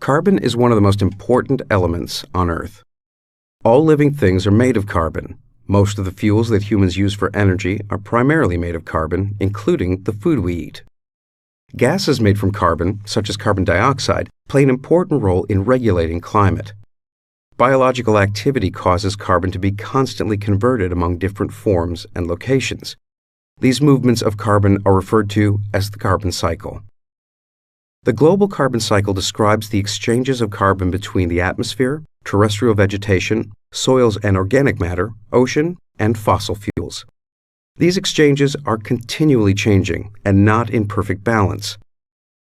Carbon is one of the most important elements on Earth. All living things are made of carbon. Most of the fuels that humans use for energy are primarily made of carbon, including the food we eat. Gases made from carbon, such as carbon dioxide, play an important role in regulating climate. Biological activity causes carbon to be constantly converted among different forms and locations. These movements of carbon are referred to as the carbon cycle. The global carbon cycle describes the exchanges of carbon between the atmosphere, terrestrial vegetation, soils and organic matter, ocean, and fossil fuels. These exchanges are continually changing and not in perfect balance.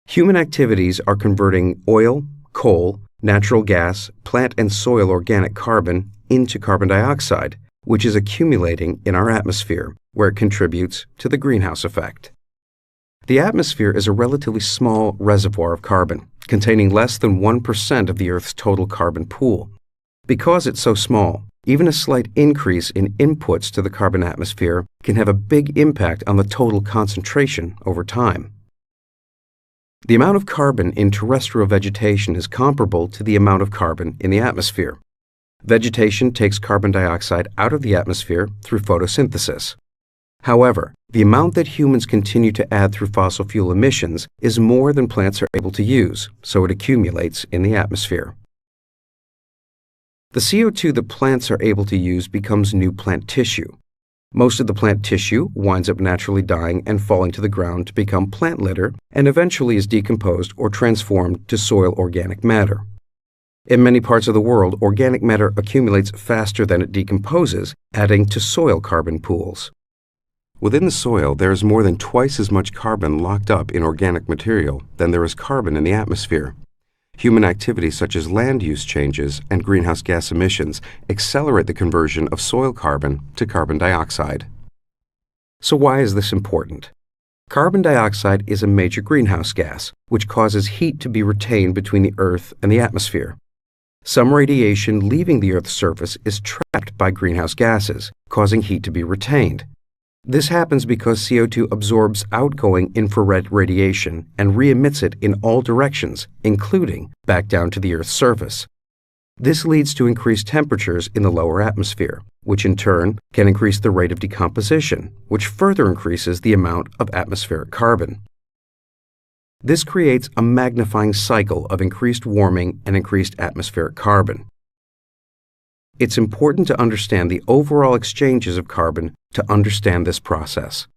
Human activities are converting oil, coal, natural gas, plant and soil organic carbon into carbon dioxide, which is accumulating in our atmosphere, where it contributes to the greenhouse effect. The atmosphere is a relatively small reservoir of carbon, containing less than 1% of the Earth's total carbon pool. Because it's so small, even a slight increase in inputs to the carbon atmosphere can have a big impact on the total concentration over time. The amount of carbon in terrestrial vegetation is comparable to the amount of carbon in the atmosphere. Vegetation takes carbon dioxide out of the atmosphere through photosynthesis. However, the amount that humans continue to add through fossil fuel emissions is more than plants are able to use, so it accumulates in the atmosphere. The CO2 that plants are able to use becomes new plant tissue. Most of the plant tissue winds up naturally dying and falling to the ground to become plant litter and eventually is decomposed or transformed to soil organic matter. In many parts of the world, organic matter accumulates faster than it decomposes, adding to soil carbon pools. Within the soil, there is more than twice as much carbon locked up in organic material than there is carbon in the atmosphere. Human activities such as land use changes and greenhouse gas emissions accelerate the conversion of soil carbon to carbon dioxide. So why is this important? Carbon dioxide is a major greenhouse gas, which causes heat to be retained between the Earth and the atmosphere. Some radiation leaving the Earth's surface is trapped by greenhouse gases, causing heat to be retained. This happens because CO2 absorbs outgoing infrared radiation and re-emits it in all directions, including back down to the Earth's surface. This leads to increased temperatures in the lower atmosphere, which in turn can increase the rate of decomposition, which further increases the amount of atmospheric carbon. This creates a magnifying cycle of increased warming and increased atmospheric carbon. It's important to understand the overall exchanges of carbon to understand this process.